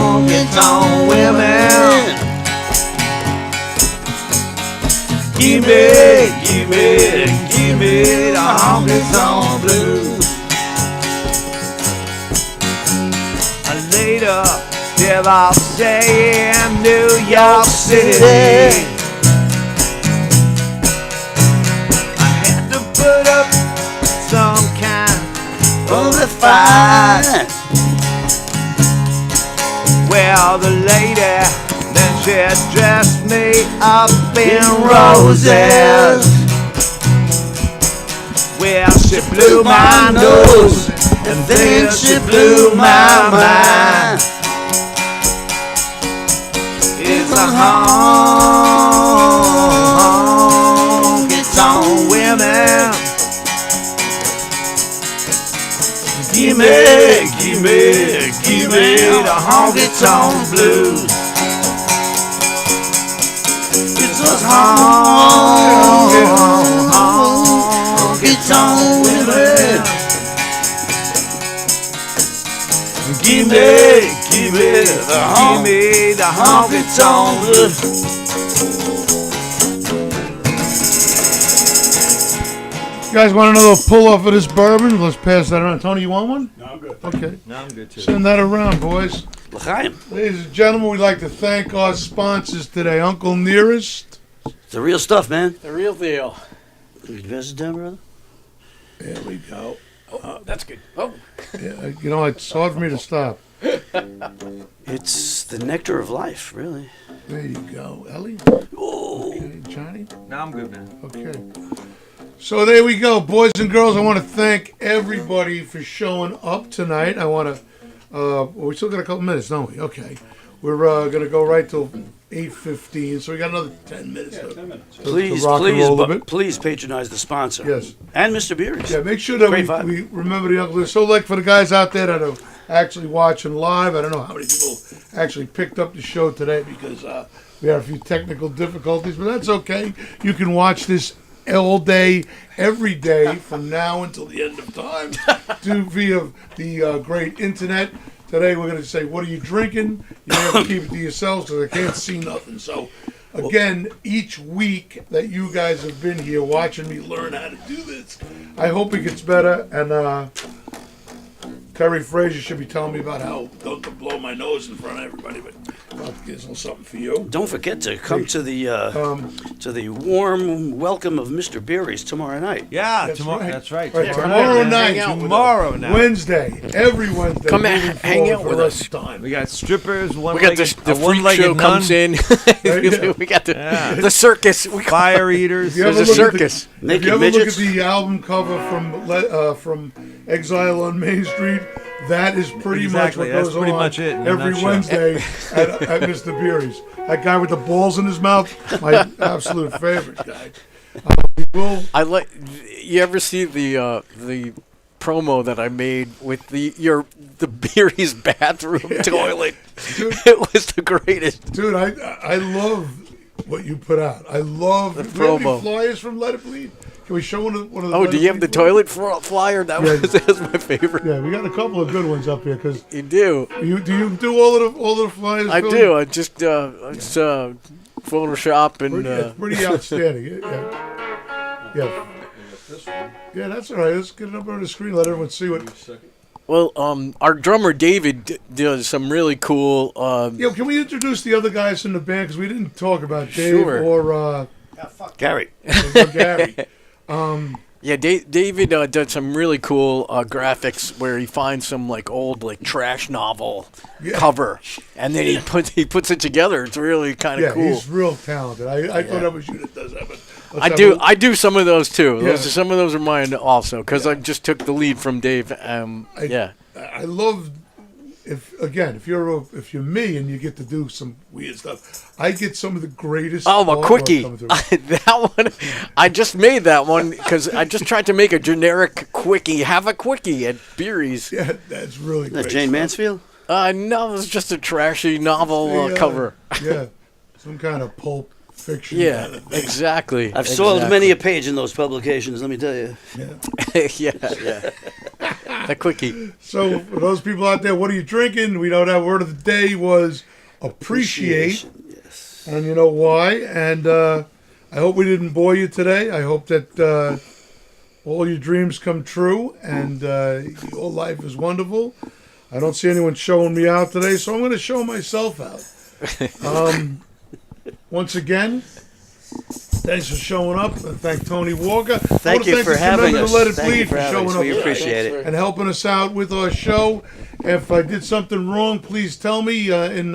honky-tonk women. Give me the honky-tonk blues. Later, till I'll stay in New York City. I had to put up some kind of a fight. Well, the lady, then she dressed me up in roses. Well, she blew my nose, and then she blew my mind. It's a honky-tonk women. Give me the honky-tonk blues. It's a honky-tonk women. Give me the honky-tonk blues. You guys want another pull off of this bourbon? Let's pass that around. Tony, you want one? No, I'm good. Okay. No, I'm good too. Send that around, boys. L'chaim. Ladies and gentlemen, we'd like to thank our sponsors today. Uncle Nearest. It's the real stuff, man. The real deal. You pass it down, brother? There we go. That's good. Oh, Yeah, you know, it's hard for me to stop. It's the nectar of life, really. There you go. Ellie? Oh. Okay. Johnny? No, I'm good, man. Okay. So there we go. Boys and girls, I want to thank everybody for showing up tonight. I want to, we still got a couple minutes, don't we? Okay. We're going to go right till 8:15, so we got another 10 minutes. Yeah, 10 minutes. Please, rock and roll a bit. please patronize the sponsor. Yes. And Mr. Beery's. Yeah, make sure that Great vibe. we remember the Uncle. So, like, for the guys out there that are actually watching live, I don't know how many people actually picked up the show today because we had a few technical difficulties, but that's okay. You can watch this all day, every day, from now until the end of time, via the great internet. Today we're going to say, what are you drinking? You have to keep it to yourselves because I can't see nothing. So, again, each week that you guys have been here watching me learn how to do this, I hope it gets better. And Terry Frazier should be telling me about how don't blow my nose in front of everybody, but I'll get a little something for you. Don't forget to come to the warm welcome of Mr. Beery's tomorrow night. Yeah, That's tomorrow. right. That's right. Right, tomorrow night. Hang out with Tomorrow night. Wednesday, every Wednesday. Come moving hang forward out for with the us. rest of time. We got strippers. we got the freak one-legged show nun, comes in. Yeah. We got Yeah. the circus. Fire eaters. You ever There's a look at the- circus. If Naked you ever midgets. look at the album cover from Exile on Main Street, that is pretty Exactly, much what that's goes pretty on much it in a every nutshell. Wednesday at Mr. Beery's. That guy with the balls in his mouth, my absolute favorite guy. I like. You ever see the promo that I made with the Beery's bathroom toilet? Dude. It was the greatest. Dude, I love what you put out. I love The Do we have any promo. flyers from Let It Bleed? Can we show one of the Oh, Let do It you have the Bleed flyers? toilet flyer? That Yeah. was my favorite. Yeah, we got a couple of good ones up here because You do. you do all of the flyers. I Phil? do. I just it's Photoshop and It's pretty outstanding. Yeah. Yeah, that's all right. Let's get it up on the screen. Let everyone see what. well, our drummer David does some really cool. Yeah, can we introduce the other guys in the band because we didn't talk about Dave Sure. or Gary. Gary. Yeah, David does some really cool graphics where he finds some like old like trash novel Yeah. cover, and then he puts it together. It's really kind of Yeah, cool. he's real talented. I thought that was you that does that, but let's I have do. a- I do some of those too. Yeah. Some of those are mine also because I just took the lead from Dave. Yeah. I love if you're me and you get to do some weird stuff. I get some of the greatest. Oh, a artwork quickie. coming through. That one, I just made that one because I just tried to make a generic quickie. Have a quickie at Beery's. Yeah, that's really That's great. Jane stuff. Mansfield? No, it was just a trashy novel Yeah, cover. Yeah. some kind of pulp fiction. Yeah, kind of thing. exactly. I've soiled many a page in those publications, let me tell you. yeah, yeah. The quickie. So for those people out there, what are you drinking? We know that word of the day was appreciate. Yes. And you know why. And I hope we didn't bore you today. I hope that all your dreams come true and your life is wonderful. I don't see anyone showing me out today, so I'm going to show myself out. Once again, thanks for showing up. And thank Tony Walker. Thank you for having us. Let It Thank you Bleed for for having showing us. up We appreciate it. and helping us out with our show. If I did something wrong, please tell me in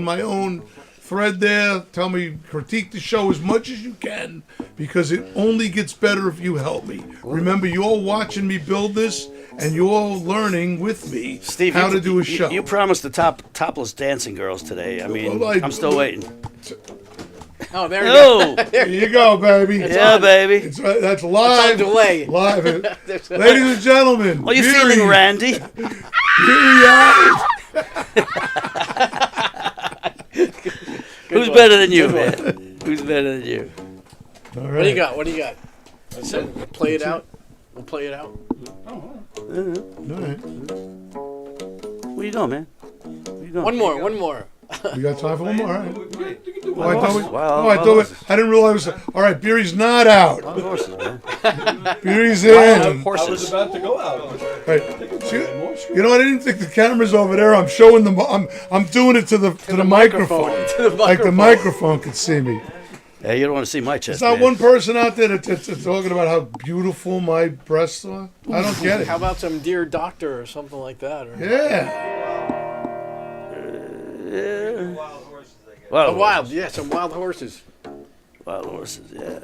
my own thread there. Tell me, critique the show as much as you can, because it only gets better if you help me. Remember, you're all watching me build this, and you're all learning with me Steve, how to do a show. You promised the topless dancing girls today. I mean, Well, I'm still waiting. Oh, there you go. Oh, There you go, baby. yeah, baby. That's live. It's on delay. Live. Ladies and gentlemen. Are you Beery, feeling Randy? Beery out. Who's better than you, man? Who's better than you? All What do you right. got? What do you got? That's it. We'll play it out. We'll play it out. All right. Where you going, man? Where you going? One more. One more. We got time for one more. All right. Oh, I thought we, Wow, oh, I thought I didn't realize. All right, Beery's not out. Wild horses, man. Beery's in. Horses. about to go out. Right. See, you know, I didn't think the camera's over there. I'm showing them. I'm doing it to the microphone. To the Like the microphone could see me. Yeah, you don't want to see my chest. There's not man. one person out there that's talking about how beautiful my breasts are. I don't get it. How about some Dear Doctor or something like that? Or Yeah. Wild, a wild, yeah, some wild horses. wild horses, yeah.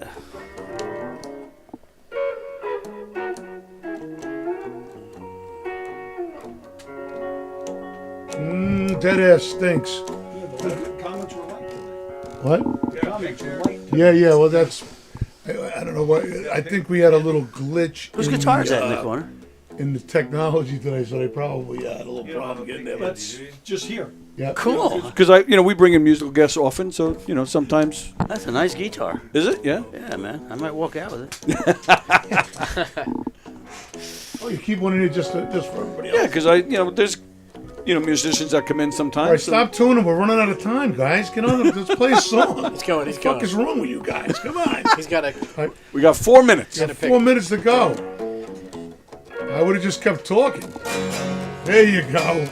Dead ass stinks. Comments were light today. What? Comments were light. Yeah. Well, that's. I don't know what. I think we had a little glitch. Whose in guitar is the, that in the corner? in the technology today, so they probably had a little problem getting there. But That's just here. yeah. Cool. Because we bring in musical guests often, so sometimes. That's a nice guitar. Is it? Yeah. Yeah, man. I might walk out with it. Oh, you keep one in here just for everybody else. Yeah, because there's musicians that come in sometimes. All right, stop tuning. We're running out of time, guys. Get on. Let's play a song. He's going. He's What the fuck going. is wrong with you guys? Come on. He's got a. We got 4 minutes. Gotta pick. 4 minutes to go. I would have just kept talking. There you go.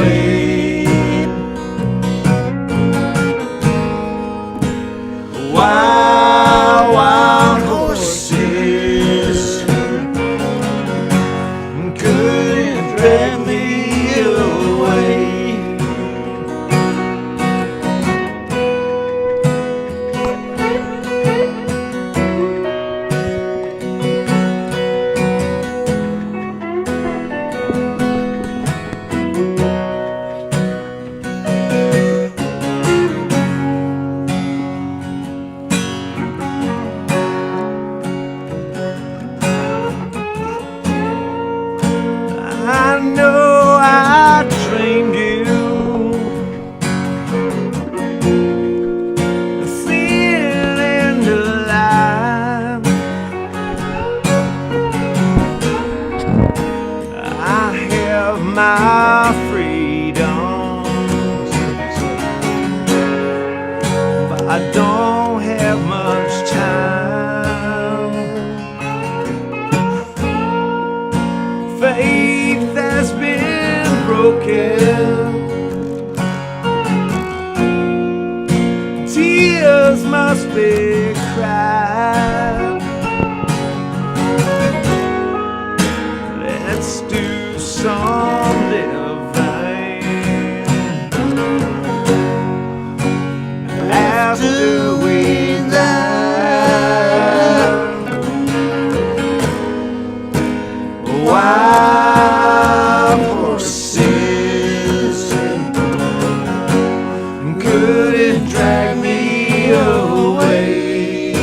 away. Wild, wild horses couldn't drag me away. I know I trained you, thin and alive. I have my freedoms, but I don't have much time. Faith has been broken, tears must be cried. Let's do some living after we die. Wild horses couldn't drag me away.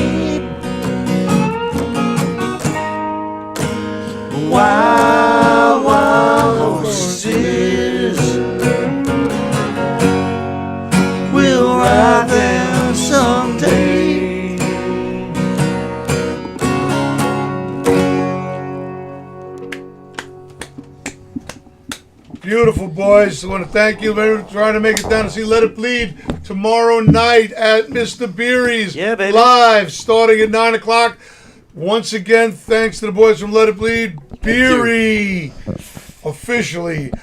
Wild, wild horses will ride them someday. Beautiful, boys. I want to thank you for trying to make it down to see Let It Bleed tomorrow night at Mr. Beery's. Yeah, baby. Live, starting at 9 o'clock. Once again, thanks to the boys from Let It Bleed. Beery officially out.